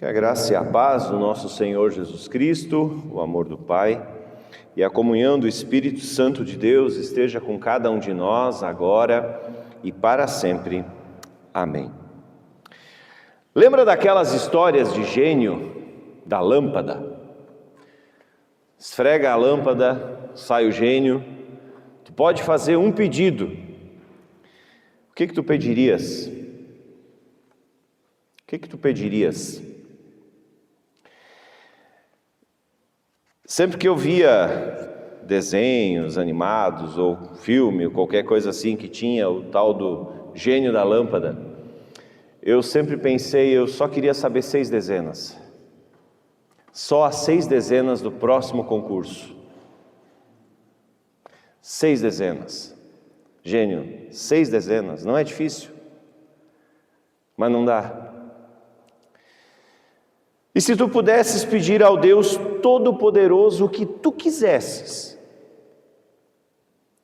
A graça e a paz do nosso Senhor Jesus Cristo, o amor do Pai e a comunhão do Espírito Santo de Deus esteja com cada um de nós agora e para sempre. Amém. Lembra daquelas histórias de gênio da lâmpada? Esfrega a lâmpada, sai o gênio. Tu pode fazer um pedido. O que tu pedirias? O que tu pedirias? Sempre que eu via desenhos animados ou filme ou qualquer coisa assim que tinha o tal do gênio da lâmpada, eu sempre pensei, eu só queria saber 6 dezenas. Só as 6 dezenas do próximo concurso. 6 dezenas. Gênio, 6 dezenas, não é difícil, mas não dá. E se tu pudesses pedir ao Deus Todo-Poderoso o que tu quisesses,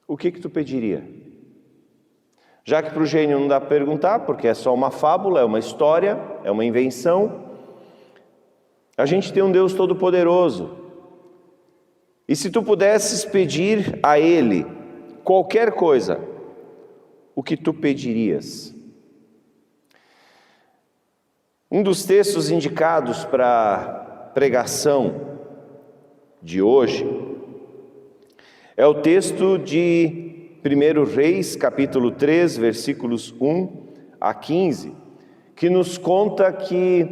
o que tu pediria? Já que para o gênio não dá para perguntar, porque é só uma fábula, é uma história, é uma invenção, a gente tem um Deus Todo-Poderoso. E se tu pudesses pedir a Ele qualquer coisa, o que tu pedirias? Um dos textos indicados para a pregação de hoje é o texto de 1 Reis, capítulo 3, versículos 1 a 15, que nos conta que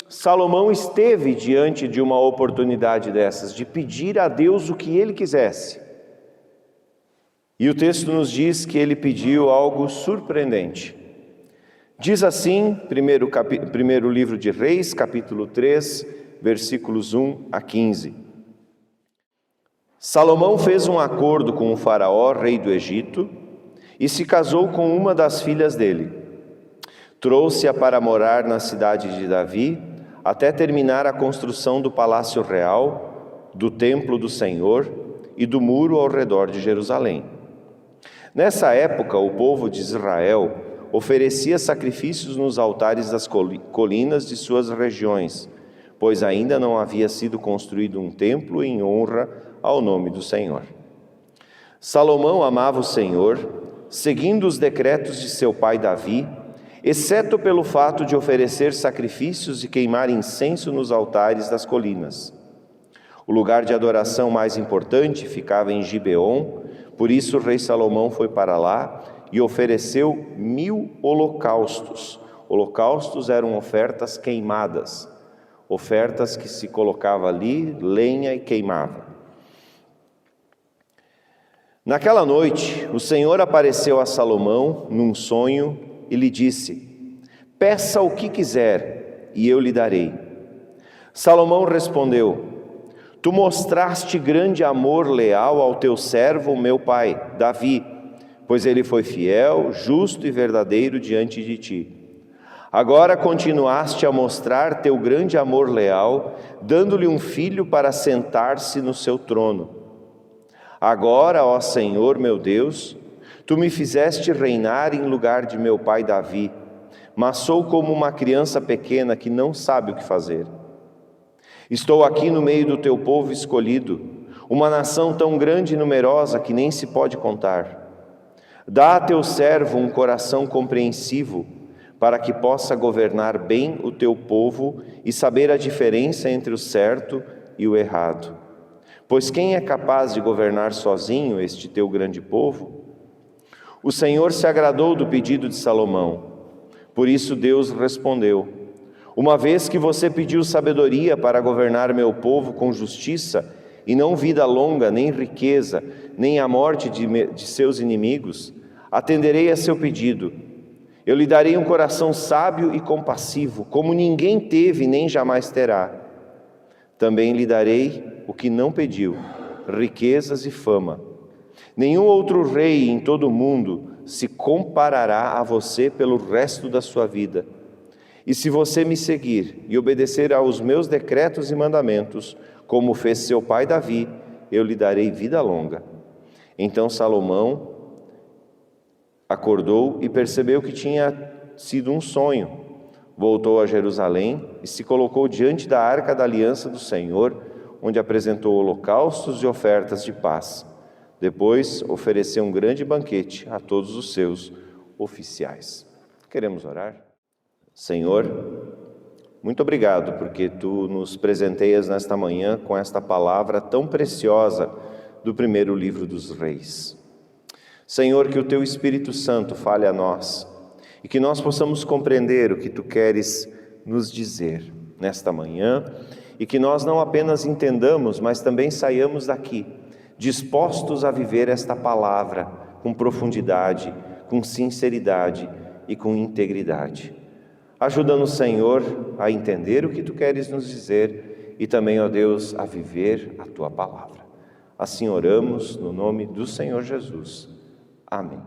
Salomão esteve diante de uma oportunidade dessas, de pedir a Deus o que ele quisesse. E o texto nos diz que ele pediu algo surpreendente. Diz assim, primeiro livro de Reis, capítulo 3, versículos 1 a 15. Salomão fez um acordo com o faraó, rei do Egito, e se casou com uma das filhas dele. Trouxe-a para morar na cidade de Davi, até terminar a construção do palácio real, do templo do Senhor e do muro ao redor de Jerusalém. Nessa época, o povo de Israel oferecia sacrifícios nos altares das colinas de suas regiões, pois ainda não havia sido construído um templo em honra ao nome do Senhor. Salomão amava o Senhor, seguindo os decretos de seu pai Davi, exceto pelo fato de oferecer sacrifícios e queimar incenso nos altares das colinas. O lugar de adoração mais importante ficava em Gibeon, por isso o rei Salomão foi para lá e ofereceu 1000 holocaustos. Holocaustos eram ofertas queimadas, ofertas que se colocava ali, lenha e queimava. Naquela noite, o Senhor apareceu a Salomão num sonho e lhe disse: peça o que quiser e eu lhe darei. Salomão respondeu: tu mostraste grande amor leal ao teu servo, meu pai, Davi, pois ele foi fiel, justo e verdadeiro diante de ti. Agora continuaste a mostrar teu grande amor leal, dando-lhe um filho para sentar-se no seu trono. Agora, ó Senhor meu Deus, tu me fizeste reinar em lugar de meu pai Davi, mas sou como uma criança pequena que não sabe o que fazer. Estou aqui no meio do teu povo escolhido, uma nação tão grande e numerosa que nem se pode contar. Dá a teu servo um coração compreensivo, para que possa governar bem o teu povo e saber a diferença entre o certo e o errado. Pois quem é capaz de governar sozinho este teu grande povo? O Senhor se agradou do pedido de Salomão. Por isso Deus respondeu: uma vez que você pediu sabedoria para governar meu povo com justiça, e não vida longa, nem riqueza, nem a morte de seus inimigos, atenderei a seu pedido. Eu lhe darei um coração sábio e compassivo, como ninguém teve nem jamais terá. Também lhe darei o que não pediu, riquezas e fama. Nenhum outro rei em todo o mundo se comparará a você pelo resto da sua vida. E se você me seguir e obedecer aos meus decretos e mandamentos, como fez seu pai Davi, eu lhe darei vida longa. Então Salomão acordou e percebeu que tinha sido um sonho. Voltou a Jerusalém e se colocou diante da arca da aliança do Senhor, onde apresentou holocaustos e ofertas de paz. Depois ofereceu um grande banquete a todos os seus oficiais. Queremos orar? Senhor, muito obrigado porque Tu nos presenteias nesta manhã com esta palavra tão preciosa do primeiro livro dos Reis. Senhor, que o Teu Espírito Santo fale a nós e que nós possamos compreender o que Tu queres nos dizer nesta manhã e que nós não apenas entendamos, mas também saiamos daqui dispostos a viver esta palavra com profundidade, com sinceridade e com integridade. Ajuda-nos, Senhor, a entender o que Tu queres nos dizer e também, ó Deus, a viver a Tua palavra. Assim oramos no nome do Senhor Jesus. Amém.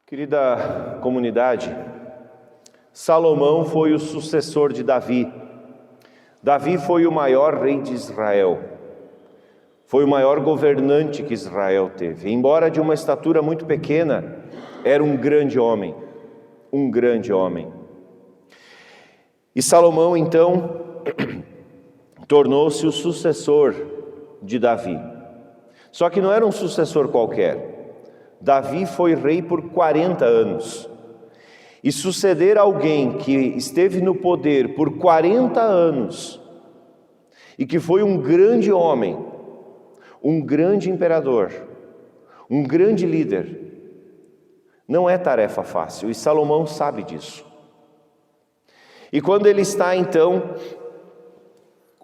Querida comunidade, Salomão foi o sucessor de Davi. Davi foi o maior rei de Israel. Foi o maior governante que Israel teve. Embora de uma estatura muito pequena, era um grande homem. Um grande homem. E Salomão, então, tornou-se o sucessor de Davi. Só que não era um sucessor qualquer. Davi foi rei por 40 anos. E suceder alguém que esteve no poder por 40 anos e que foi um grande homem, um grande imperador, um grande líder, não é tarefa fácil, e Salomão sabe disso. E quando ele está então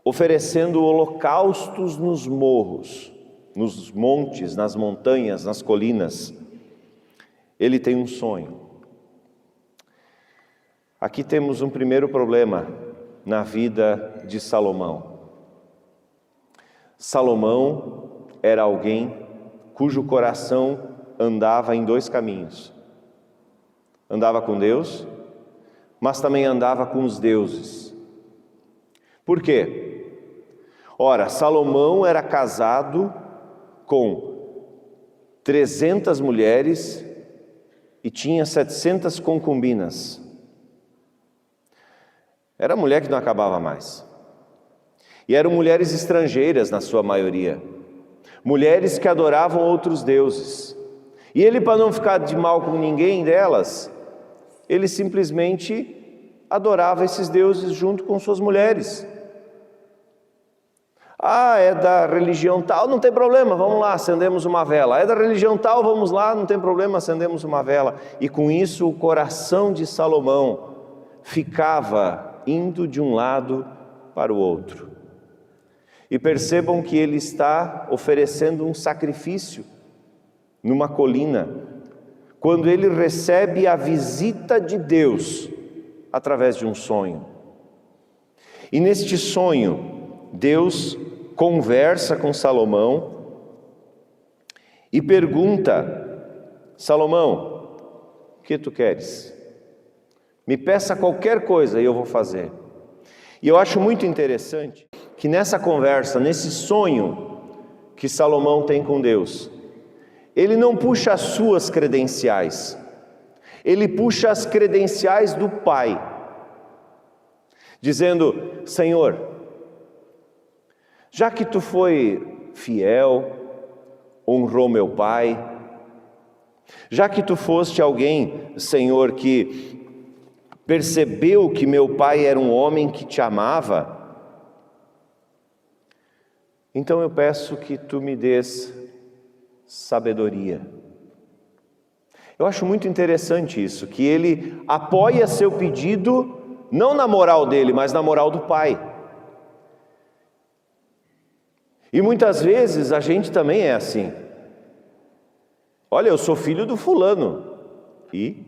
oferecendo holocaustos nos morros, nos montes, nas montanhas, nas colinas, ele tem um sonho. Aqui temos um primeiro problema na vida de Salomão. Salomão era alguém cujo coração andava em dois caminhos. Andava com Deus, mas também andava com os deuses. Por quê? Ora, Salomão era casado com 300 mulheres e tinha 700 concubinas. Era mulher que não acabava mais. E eram mulheres estrangeiras na sua maioria. Mulheres que adoravam outros deuses. E ele, para não ficar de mal com ninguém delas, ele simplesmente adorava esses deuses junto com suas mulheres. Ah, é da religião tal, não tem problema, vamos lá, acendemos uma vela. É da religião tal, vamos lá, não tem problema, acendemos uma vela. E com isso o coração de Salomão ficava indo de um lado para o outro. E percebam que ele está oferecendo um sacrifício numa colina, quando ele recebe a visita de Deus através de um sonho. E neste sonho, Deus conversa com Salomão e pergunta: Salomão, o que tu queres? Me peça qualquer coisa e eu vou fazer. E eu acho muito interessante que nessa conversa, nesse sonho que Salomão tem com Deus, ele não puxa as suas credenciais, ele puxa as credenciais do Pai, dizendo: Senhor, já que tu foi fiel, honrou meu pai, já que tu foste alguém, Senhor, que percebeu que meu pai era um homem que te amava, então eu peço que tu me des sabedoria. Eu acho muito interessante isso, que ele apoia seu pedido não na moral dele, mas na moral do pai. E muitas vezes a gente também é assim. Olha, eu sou filho do fulano. E?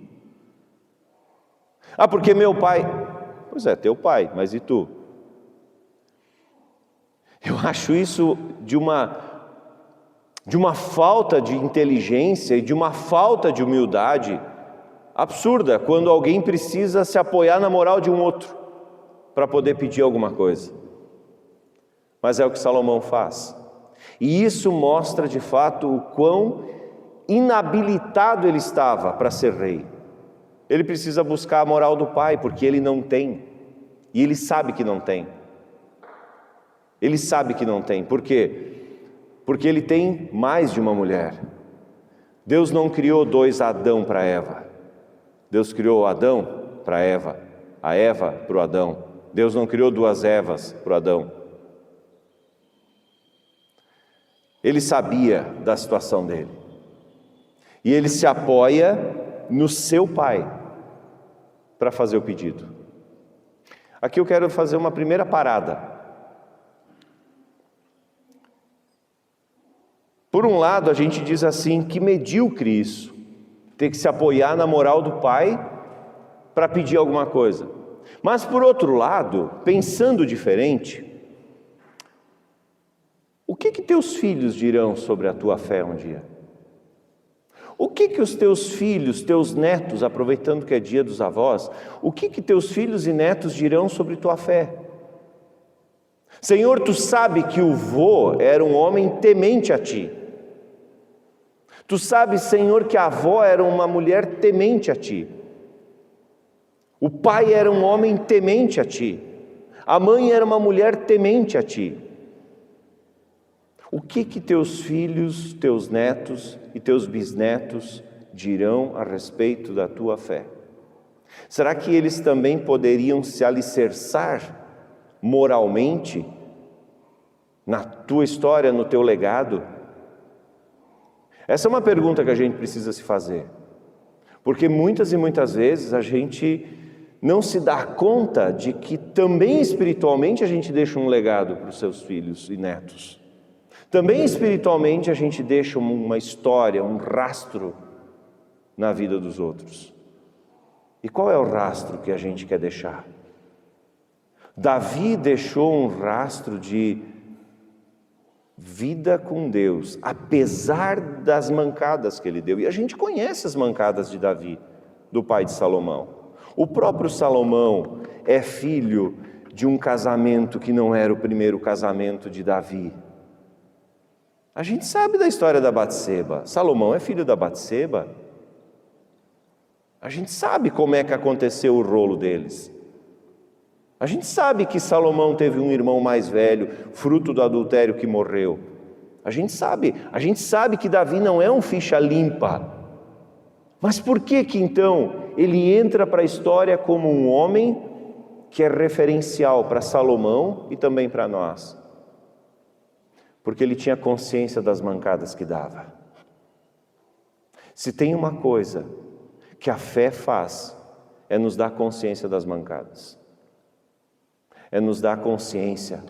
Ah, porque meu pai... Pois é, teu pai, mas e tu? Eu acho isso de uma falta de inteligência e de uma falta de humildade absurda, quando alguém precisa se apoiar na moral de um outro para poder pedir alguma coisa. Mas é o que Salomão faz. E isso mostra de fato o quão inabilitado ele estava para ser rei. Ele precisa buscar a moral do pai, porque ele não tem. E ele sabe que não tem. Ele sabe que não tem. Por quê? Porque ele tem mais de uma mulher. Deus não criou 2 Adão para Eva. Deus criou o Adão para Eva, a Eva para o Adão. Deus não criou 2 Evas para o Adão. Ele sabia da situação dele. E ele se apoia no seu pai para fazer o pedido. Aqui eu quero fazer uma primeira parada. Por um lado, a gente diz assim, que medíocre isso, ter que se apoiar na moral do pai para pedir alguma coisa. Mas por outro lado, pensando diferente, o que teus filhos dirão sobre a tua fé um dia? O que os teus filhos, teus netos, aproveitando que é dia dos avós, o que teus filhos e netos dirão sobre tua fé? Senhor, tu sabe que o vô era um homem temente a ti. Tu sabes, Senhor, que a avó era uma mulher temente a ti. O pai era um homem temente a ti. A mãe era uma mulher temente a ti. O que teus filhos, teus netos e teus bisnetos dirão a respeito da tua fé? Será que eles também poderiam se alicerçar moralmente na tua história, no teu legado? Essa é uma pergunta que a gente precisa se fazer, porque muitas e muitas vezes a gente não se dá conta de que também espiritualmente a gente deixa um legado para os seus filhos e netos. Também espiritualmente a gente deixa uma história, um rastro na vida dos outros. E qual é o rastro que a gente quer deixar? Davi deixou um rastro de vida com Deus, apesar das mancadas que ele deu. E a gente conhece as mancadas de Davi, do pai de Salomão. O próprio Salomão é filho de um casamento que não era o primeiro casamento de Davi. A gente sabe da história da Batseba. Salomão é filho da Batseba. A gente sabe como é que aconteceu o rolo deles. A gente sabe que Salomão teve um irmão mais velho, fruto do adultério, que morreu. A gente sabe que Davi não é um ficha limpa. Mas por que então ele entra para a história como um homem que é referencial para Salomão e também para nós? Porque ele tinha consciência das mancadas que dava. Se tem uma coisa que a fé faz, é nos dar consciência das mancadas. É nos dar consciência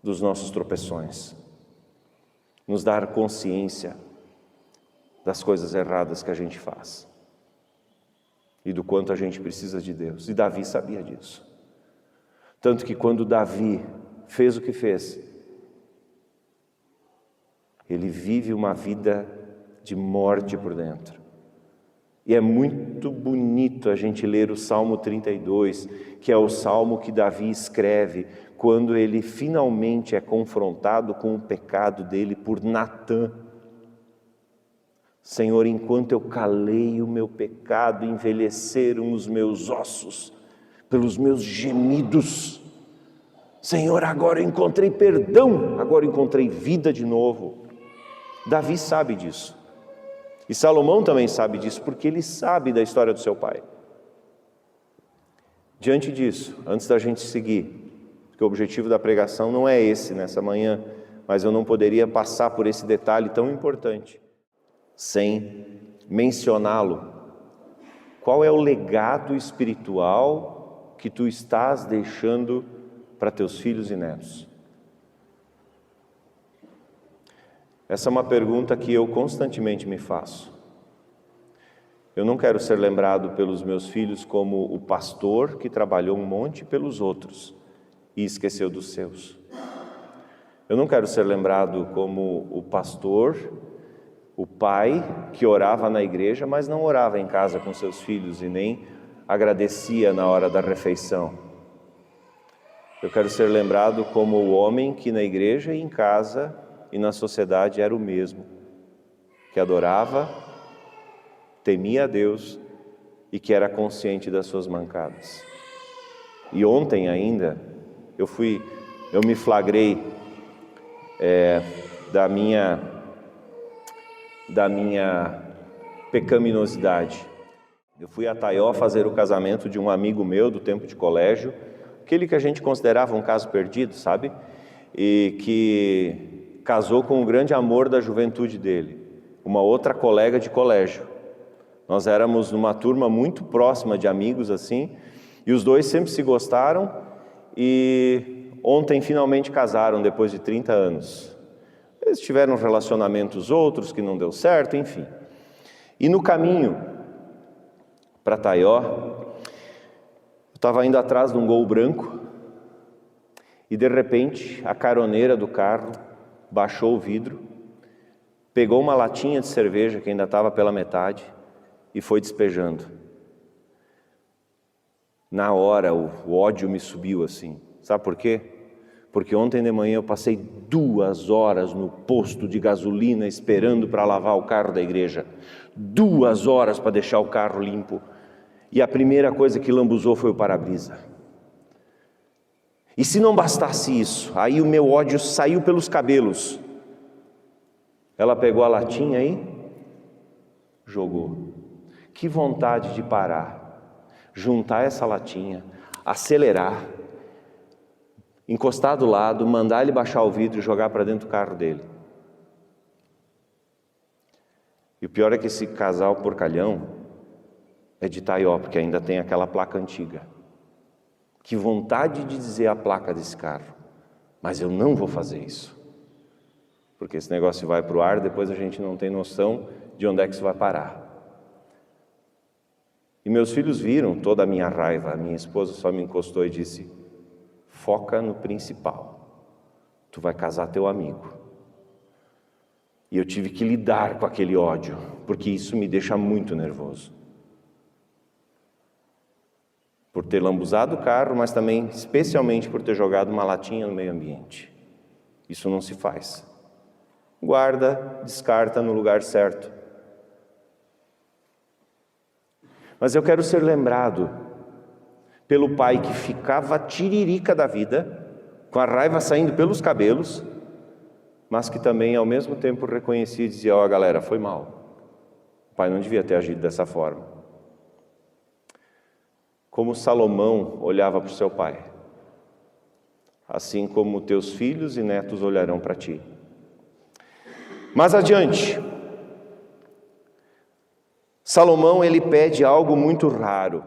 dos nossos tropeções. Nos dar consciência das coisas erradas que a gente faz. E do quanto a gente precisa de Deus. E Davi sabia disso. Tanto que quando Davi fez o que fez, ele vive uma vida de morte por dentro. E é muito bonito a gente ler o Salmo 32, que é o salmo que Davi escreve quando ele finalmente é confrontado com o pecado dele por Natã. Senhor, enquanto eu calei o meu pecado, envelheceram os meus ossos pelos meus gemidos. Senhor, agora eu encontrei perdão, agora eu encontrei vida de novo. Davi sabe disso. E Salomão também sabe disso, porque ele sabe da história do seu pai. Diante disso, antes da gente seguir, porque o objetivo da pregação não é esse nessa manhã, mas eu não poderia passar por esse detalhe tão importante, sem mencioná-lo. Qual é o legado espiritual que tu estás deixando para teus filhos e netos? Essa é uma pergunta que eu constantemente me faço. Eu não quero ser lembrado pelos meus filhos como o pastor que trabalhou um monte pelos outros e esqueceu dos seus. Eu não quero ser lembrado como o pastor, o pai que orava na igreja, mas não orava em casa com seus filhos e nem agradecia na hora da refeição. Eu quero ser lembrado como o homem que na igreja e em casa e na sociedade era o mesmo, que adorava, temia a Deus e que era consciente das suas mancadas. E ontem ainda, eu me flagrei da minha pecaminosidade. Eu fui a Taió fazer o casamento de um amigo meu do tempo de colégio, aquele que a gente considerava um caso perdido, sabe? E que casou com o grande amor da juventude dele, uma outra colega de colégio. Nós éramos numa turma muito próxima de amigos assim, e os dois sempre se gostaram e ontem finalmente casaram depois de 30 anos. Eles tiveram relacionamentos outros que não deu certo, enfim. E no caminho para Taió, eu estava indo atrás de um Gol branco e de repente a caroneira do carro baixou o vidro, pegou uma latinha de cerveja que ainda estava pela metade e foi despejando. Na hora o ódio me subiu assim. Sabe por quê? Porque ontem de manhã eu passei 2 horas no posto de gasolina esperando para lavar o carro da igreja. 2 horas para deixar o carro limpo. E a primeira coisa que lambuzou foi o para-brisa. E se não bastasse isso, aí o meu ódio saiu pelos cabelos. Ela pegou a latinha e jogou. Que vontade de parar, juntar essa latinha, acelerar, encostar do lado, mandar ele baixar o vidro e jogar para dentro do carro dele. E o pior é que esse casal porcalhão é de Taió, porque ainda tem aquela placa antiga. Que vontade de dizer a placa desse carro, mas eu não vou fazer isso. Porque esse negócio vai para o ar, depois a gente não tem noção de onde é que isso vai parar. E meus filhos viram toda a minha raiva. A minha esposa só me encostou e disse: foca no principal, tu vai casar teu amigo. E eu tive que lidar com aquele ódio, porque isso me deixa muito nervoso. Por ter lambuzado o carro, mas também, especialmente, por ter jogado uma latinha no meio ambiente. Isso não se faz. Guarda, descarta no lugar certo. Mas eu quero ser lembrado pelo pai que ficava tiririca da vida, com a raiva saindo pelos cabelos, mas que também ao mesmo tempo reconhecia e dizia: ó, galera, foi mal. O pai não devia ter agido dessa forma. Como Salomão olhava para o seu pai, assim como teus filhos e netos olharão para ti. Mas adiante, Salomão, ele pede algo muito raro.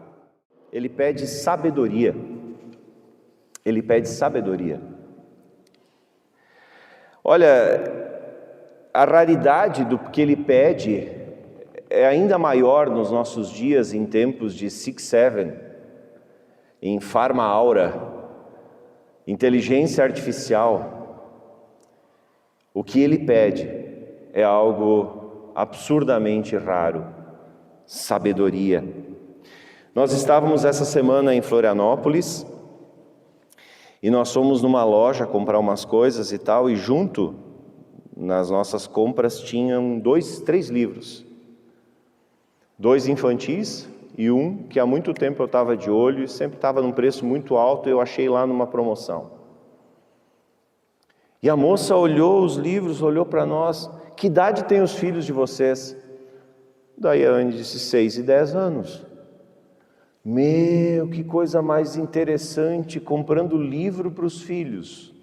Ele pede sabedoria. Ele pede sabedoria. Olha, a raridade do que ele pede é ainda maior nos nossos dias, em tempos de 6-7, em Pharma Aura, inteligência artificial. O que ele pede é algo absurdamente raro: sabedoria. Nós estávamos essa semana em Florianópolis e nós fomos numa loja comprar umas coisas e tal, e junto nas nossas compras tinham 3 livros. 2 infantis e um que há muito tempo eu estava de olho e sempre estava num preço muito alto e eu achei lá numa promoção. E a moça olhou os livros, olhou para nós: que idade tem os filhos de vocês? Daí a Anne disse: 6 e 10 anos. Meu, que coisa mais interessante, comprando livro para os filhos.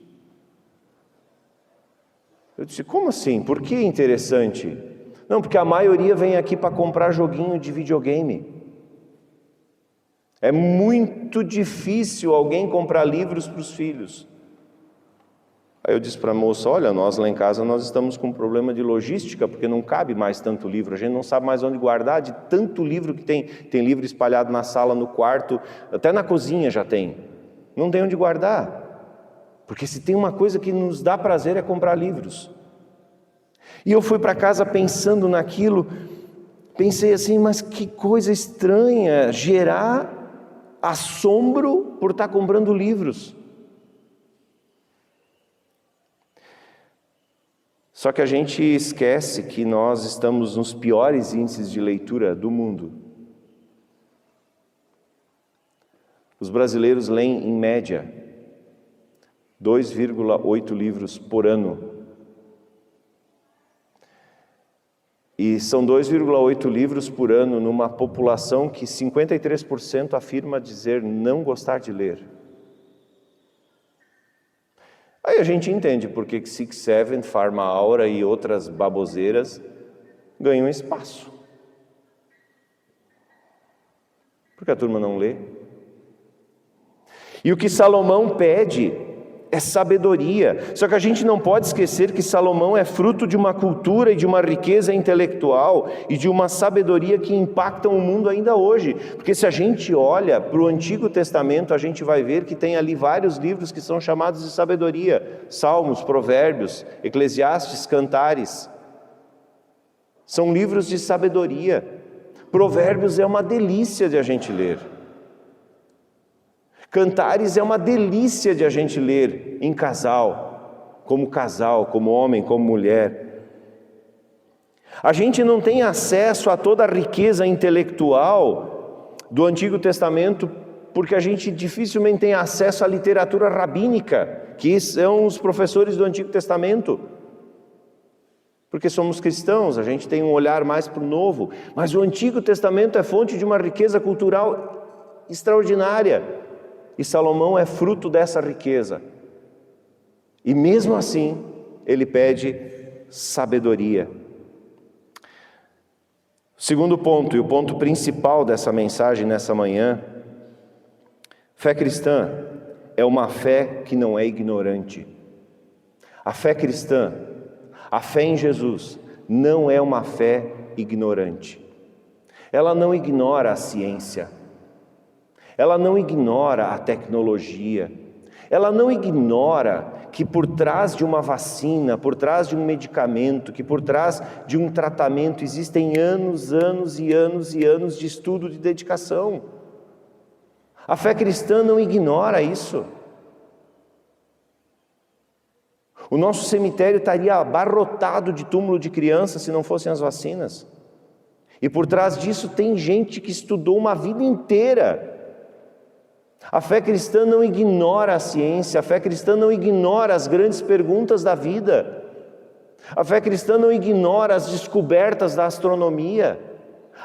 Eu disse: como assim? Por que interessante? Não, porque a maioria vem aqui para comprar joguinho de videogame. É muito difícil alguém comprar livros para os filhos. Aí eu disse para a moça: olha, nós lá em casa nós estamos com um problema de logística, porque não cabe mais tanto livro, a gente não sabe mais onde guardar de tanto livro que tem. Tem livro espalhado na sala, no quarto, até na cozinha já tem. Não tem onde guardar, porque se tem uma coisa que nos dá prazer é comprar livros. E eu fui para casa pensando naquilo, pensei assim: mas que coisa estranha, gerar assombro por estar comprando livros. Só que a gente esquece que nós estamos nos piores índices de leitura do mundo. Os brasileiros leem, em média, 2,8 livros por ano. E são 2,8 livros por ano numa população que 53% afirma dizer não gostar de ler. Aí a gente entende por que Six Seven, Pharma Aura e outras baboseiras ganham espaço. Porque a turma não lê. E o que Salomão pede é sabedoria. Só que a gente não pode esquecer que Salomão é fruto de uma cultura e de uma riqueza intelectual e de uma sabedoria que impactam o mundo ainda hoje. Porque se a gente olha para o Antigo Testamento, a gente vai ver que tem ali vários livros que são chamados de sabedoria. Salmos, Provérbios, Eclesiastes, Cantares. São livros de sabedoria. Provérbios é uma delícia de a gente ler. Cantares é uma delícia de a gente ler em casal, como homem, como mulher. A gente não tem acesso a toda a riqueza intelectual do Antigo Testamento porque a gente dificilmente tem acesso à literatura rabínica, que são os professores do Antigo Testamento. Porque somos cristãos, a gente tem um olhar mais para o novo, mas o Antigo Testamento é fonte de uma riqueza cultural extraordinária. E Salomão é fruto dessa riqueza. E mesmo assim, ele pede sabedoria. Segundo ponto, e o ponto principal dessa mensagem nessa manhã, fé cristã é uma fé que não é ignorante. A fé cristã, a fé em Jesus, não é uma fé ignorante. Ela não ignora a ciência. Ela não ignora a tecnologia, ela não ignora que por trás de uma vacina, por trás de um medicamento, que por trás de um tratamento existem anos de estudo, de dedicação. A fé cristã não ignora isso. O nosso cemitério estaria abarrotado de túmulo de crianças se não fossem as vacinas. E por trás disso tem gente que estudou uma vida inteira. A fé cristã não ignora a ciência, a fé cristã não ignora as grandes perguntas da vida. A fé cristã não ignora as descobertas da astronomia.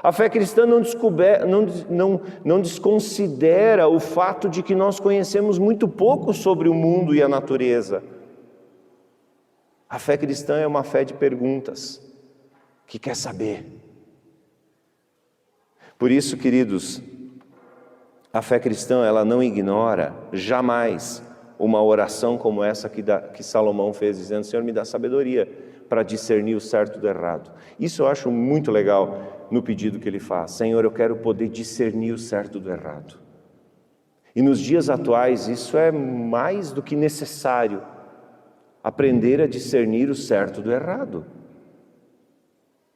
A fé cristã não desconsidera o fato de que nós conhecemos muito pouco sobre o mundo e a natureza. A fé cristã é uma fé de perguntas, que quer saber. Por isso, queridos, a fé cristã, ela não ignora jamais uma oração como essa que Salomão fez, dizendo: Senhor, me dá sabedoria para discernir o certo do errado. Isso eu acho muito legal no pedido que ele faz. Senhor, eu quero poder discernir o certo do errado. E nos dias atuais, isso é mais do que necessário, aprender a discernir o certo do errado.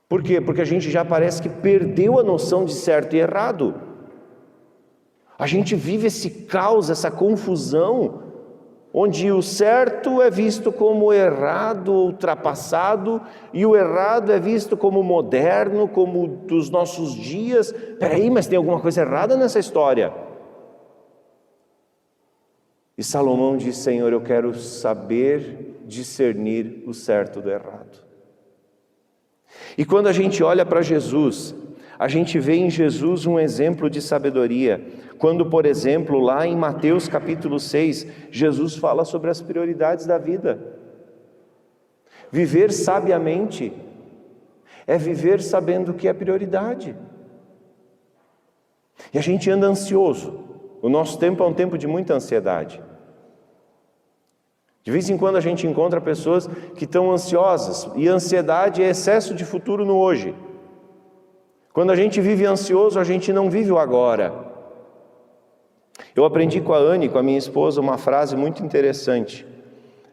Por quê? Porque a gente já parece que perdeu a noção de certo e errado. A gente vive esse caos, essa confusão, onde o certo é visto como errado, ultrapassado, e o errado é visto como moderno, como dos nossos dias. Peraí, mas tem alguma coisa errada nessa história? E Salomão diz: Senhor, eu quero saber discernir o certo do errado. E quando a gente olha para Jesus, a gente vê em Jesus um exemplo de sabedoria. Quando, por exemplo, lá em Mateus capítulo 6, Jesus fala sobre as prioridades da vida. Viver sabiamente é viver sabendo o que é prioridade. E a gente anda ansioso. O nosso tempo é um tempo de muita ansiedade. De vez em quando a gente encontra pessoas que estão ansiosas, e ansiedade é excesso de futuro no hoje. Quando a gente vive ansioso, a gente não vive o agora. Eu aprendi com a Anne, com a minha esposa, uma frase muito interessante.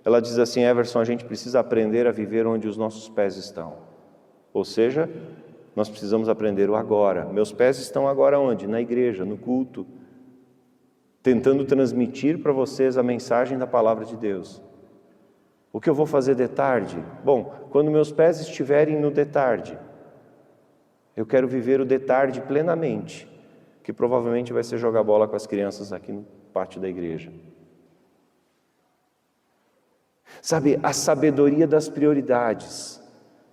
Ela diz assim: Everson, a gente precisa aprender a viver onde os nossos pés estão. Ou seja, nós precisamos aprender o agora. Meus pés estão agora onde? Na igreja, no culto, tentando transmitir para vocês a mensagem da palavra de Deus. O que eu vou fazer de tarde? Bom, quando meus pés estiverem no de tarde, eu quero viver o de tarde plenamente, que provavelmente vai ser jogar bola com as crianças aqui no pátio da igreja. Sabe, a sabedoria das prioridades.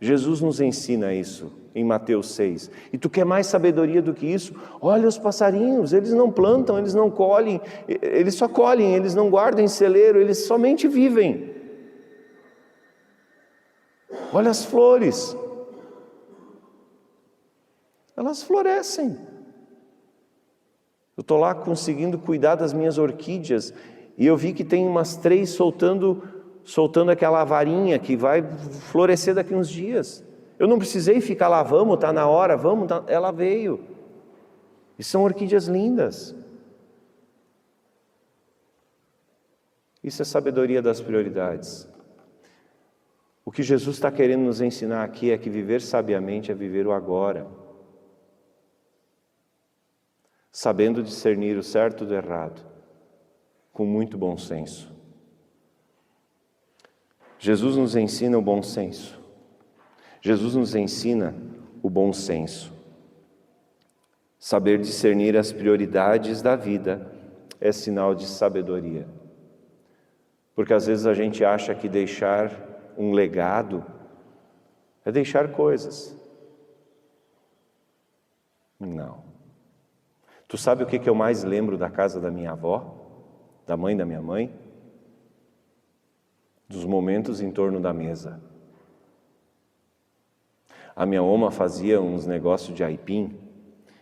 Jesus nos ensina isso em Mateus 6. E tu quer mais sabedoria do que isso? Olha os passarinhos, eles não plantam, eles não colhem, eles só colhem, eles não guardam em celeiro, eles somente vivem. Olha as flores, elas florescem. Eu estou lá conseguindo cuidar das minhas orquídeas e eu vi que tem umas 3 soltando aquela varinha que vai florescer daqui uns dias. Eu não precisei ficar lá, vamos, está na hora, vamos, ela veio. E são orquídeas lindas. Isso é sabedoria das prioridades. O que Jesus está querendo nos ensinar aqui é que viver sabiamente é viver o agora. Sabendo discernir o certo do errado, com muito bom senso. Jesus nos ensina o bom senso. Jesus nos ensina o bom senso. Saber discernir as prioridades da vida é sinal de sabedoria. Porque às vezes a gente acha que deixar um legado é deixar coisas. Não. Tu sabe o que eu mais lembro da casa da minha avó? Da mãe da minha mãe? Dos momentos em torno da mesa. A minha oma fazia uns negócios de aipim,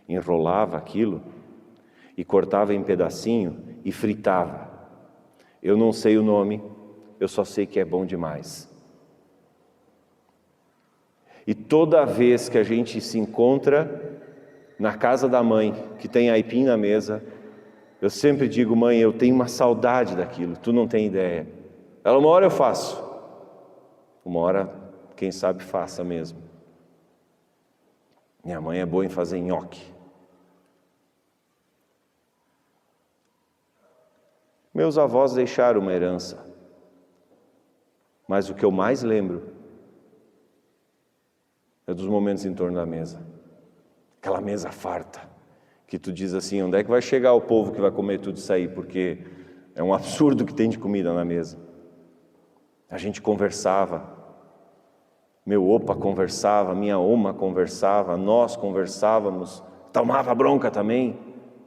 enrolava aquilo e cortava em pedacinho e fritava. Eu não sei o nome, eu só sei que é bom demais. E toda vez que a gente se encontra na casa da mãe, que tem aipim na mesa, eu sempre digo, mãe, eu tenho uma saudade daquilo, tu não tem ideia. Ela, uma hora eu faço, uma hora, quem sabe, faça mesmo. Minha mãe é boa em fazer nhoque. Meus avós deixaram uma herança, mas o que eu mais lembro é dos momentos em torno da mesa. Aquela mesa farta, que tu diz assim, onde é que vai chegar o povo que vai comer tudo isso aí? Porque é um absurdo que tem de comida na mesa. A gente conversava, meu opa conversava, minha oma conversava, nós conversávamos, tomava bronca também,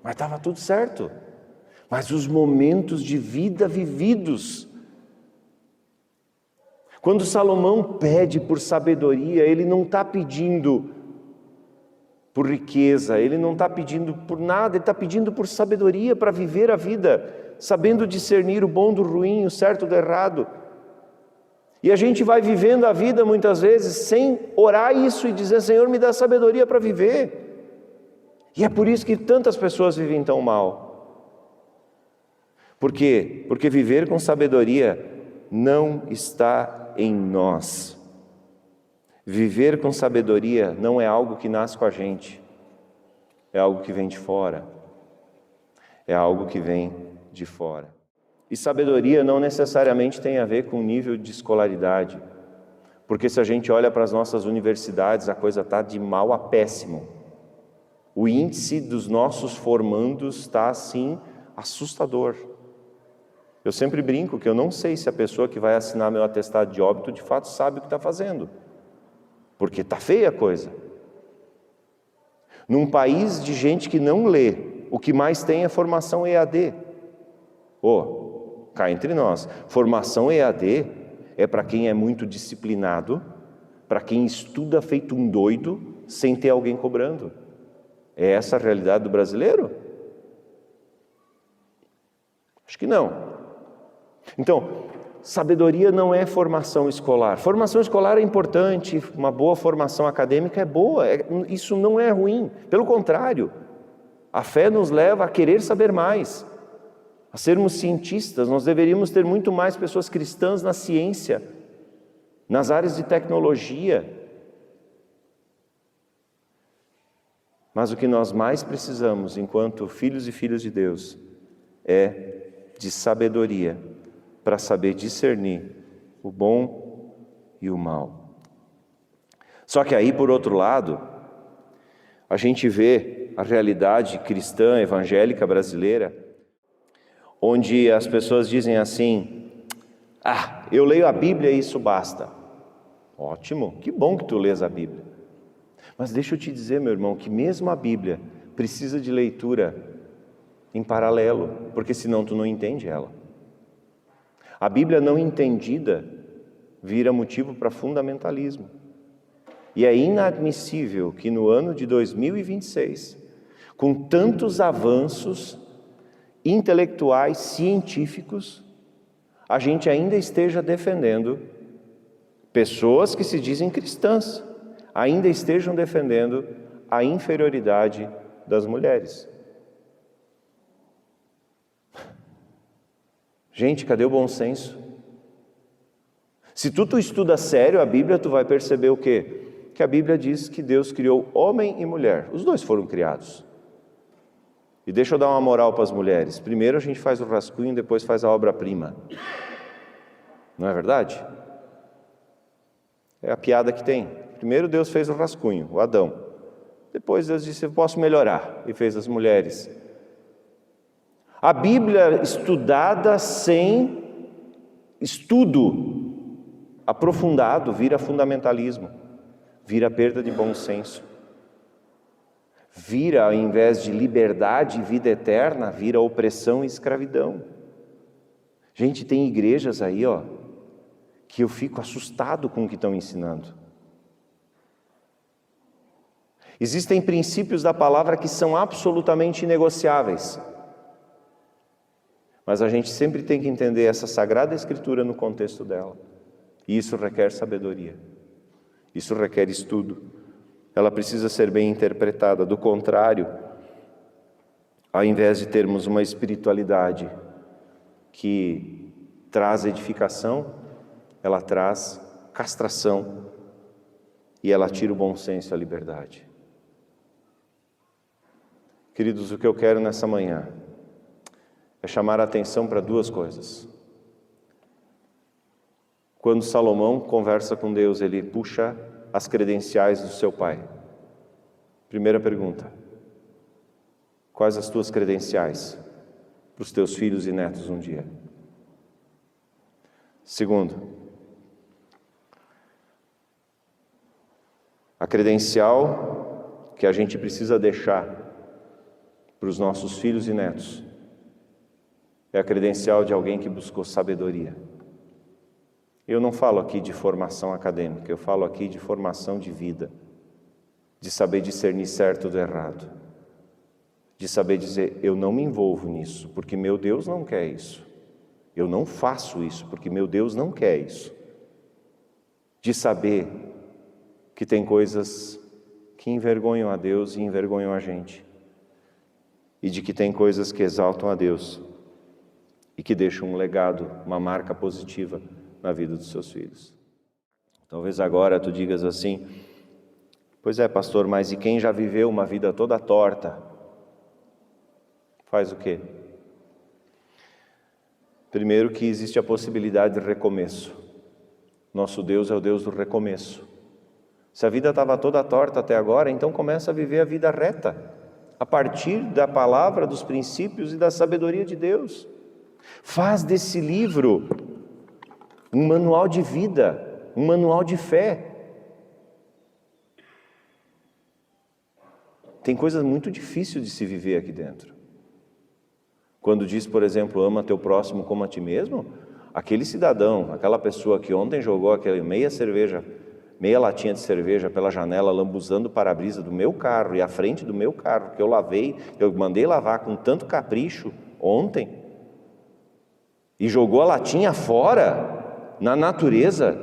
mas estava tudo certo. Mas os momentos de vida vividos. Quando Salomão pede por sabedoria, ele não está pedindo por riqueza, ele não está pedindo por nada, ele está pedindo por sabedoria para viver a vida, sabendo discernir o bom do ruim, o certo do errado. E a gente vai vivendo a vida muitas vezes sem orar isso e dizer, Senhor, me dá sabedoria para viver. E é por isso que tantas pessoas vivem tão mal. Por quê? Porque viver com sabedoria não está em nós. Viver com sabedoria não é algo que nasce com a gente, é algo que vem de fora, é algo que vem de fora. E sabedoria não necessariamente tem a ver com nível de escolaridade, porque se a gente olha para as nossas universidades, a coisa está de mal a péssimo. O índice dos nossos formandos está assim assustador. Eu sempre brinco que eu não sei se a pessoa que vai assinar meu atestado de óbito de fato sabe o que está fazendo. Porque está feia a coisa. Num país de gente que não lê, o que mais tem é formação EAD. Cá entre nós, formação EAD é para quem é muito disciplinado, para quem estuda feito um doido, sem ter alguém cobrando. É essa a realidade do brasileiro? Acho que não. Então, sabedoria não é formação escolar. Formação escolar é importante, uma boa formação acadêmica é boa, isso não é ruim. Pelo contrário, a fé nos leva a querer saber mais, a sermos cientistas. Nós deveríamos ter muito mais pessoas cristãs na ciência, nas áreas de tecnologia. Mas o que nós mais precisamos, enquanto filhos e filhas de Deus, é de sabedoria, para saber discernir o bom e o mal. Só que aí, por outro lado, A gente vê a realidade cristã, evangélica brasileira, onde as pessoas dizem assim: eu leio a Bíblia e isso basta. Ótimo, que bom que tu lês a Bíblia. Mas deixa eu te dizer, meu irmão, que mesmo a Bíblia precisa de leitura em paralelo, porque senão tu não entende ela. A Bíblia não entendida vira motivo para fundamentalismo. E é inadmissível que no ano de 2026, com tantos avanços intelectuais, científicos, a gente ainda esteja defendendo pessoas que se dizem cristãs, ainda estejam defendendo a inferioridade das mulheres. Gente, cadê o bom senso? Se tu estuda sério a Bíblia, tu vai perceber o quê? Que a Bíblia diz que Deus criou homem e mulher. Os dois foram criados. E deixa eu dar uma moral para as mulheres. Primeiro a gente faz o rascunho, depois faz a obra-prima. Não é verdade? É a piada que tem. Primeiro Deus fez o rascunho, o Adão. Depois Deus disse: eu posso melhorar. E fez as mulheres. A Bíblia estudada sem estudo aprofundado vira fundamentalismo, vira perda de bom senso. Vira, ao invés de liberdade e vida eterna, vira opressão e escravidão. Gente, tem igrejas aí, que eu fico assustado com o que estão ensinando. Existem princípios da palavra que são absolutamente inegociáveis. Mas a gente sempre tem que entender essa Sagrada Escritura no contexto dela. E isso requer sabedoria. Isso requer estudo. Ela precisa ser bem interpretada. Do contrário, ao invés de termos uma espiritualidade que traz edificação, ela traz castração e ela tira o bom senso e a liberdade. Queridos, o que eu quero nessa manhã é chamar a atenção para duas coisas. Quando Salomão conversa com Deus, ele puxa as credenciais do seu pai. Primeira pergunta: quais as tuas credenciais para os teus filhos e netos um dia? Segundo, a credencial que a gente precisa deixar para os nossos filhos e netos é a credencial de alguém que buscou sabedoria. Eu não falo aqui de formação acadêmica, eu falo aqui de formação de vida, de saber discernir certo do errado, de saber dizer: eu não me envolvo nisso, porque meu Deus não quer isso. Eu não faço isso, porque meu Deus não quer isso. De saber que tem coisas que envergonham a Deus e envergonham a gente. E de que tem coisas que exaltam a Deus e que deixam um legado, uma marca positiva na vida dos seus filhos. Talvez agora tu digas assim: pois é, pastor, mas e quem já viveu uma vida toda torta? Faz o quê? Primeiro, que existe a possibilidade de recomeço. Nosso Deus é o Deus do recomeço. Se a vida estava toda torta até agora, então começa a viver a vida reta, a partir da palavra, dos princípios e da sabedoria de Deus. Faz desse livro um manual de vida, um manual de fé. Tem coisas muito difíceis de se viver aqui dentro. Quando diz, por exemplo, ama teu próximo como a ti mesmo, aquele cidadão, aquela pessoa que ontem jogou aquela meia latinha de cerveja pela janela, lambuzando o para-brisa do meu carro e a frente do meu carro, que eu lavei, eu mandei lavar com tanto capricho ontem, e jogou a latinha fora, na natureza,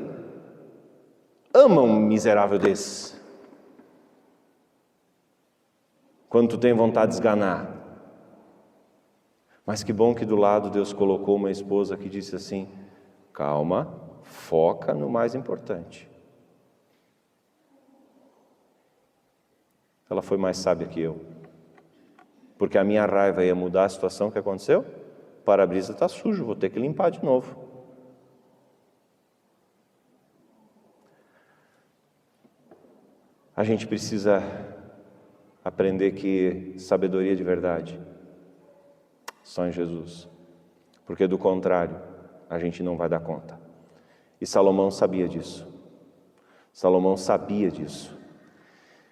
ama um miserável desse. Quando tu tem vontade de esganar. Mas que bom que do lado Deus colocou uma esposa que disse assim: calma, foca no mais importante. Ela foi mais sábia que eu. Porque a minha raiva ia mudar a situação que aconteceu. O para-brisa está sujo, vou ter que limpar de novo. A gente precisa aprender que sabedoria de verdade só em Jesus, porque do contrário a gente não vai dar conta. E Salomão sabia disso. Salomão sabia disso.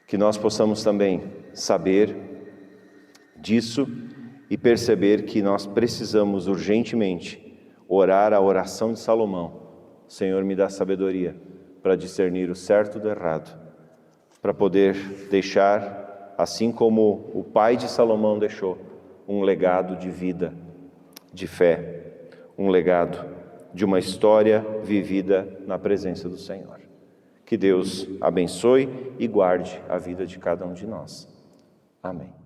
Que nós possamos também saber disso e perceber que nós precisamos urgentemente orar a oração de Salomão. Senhor, me dá sabedoria para discernir o certo do errado, para poder deixar, assim como o pai de Salomão deixou, um legado de vida, de fé, um legado de uma história vivida na presença do Senhor. Que Deus abençoe e guarde a vida de cada um de nós. Amém.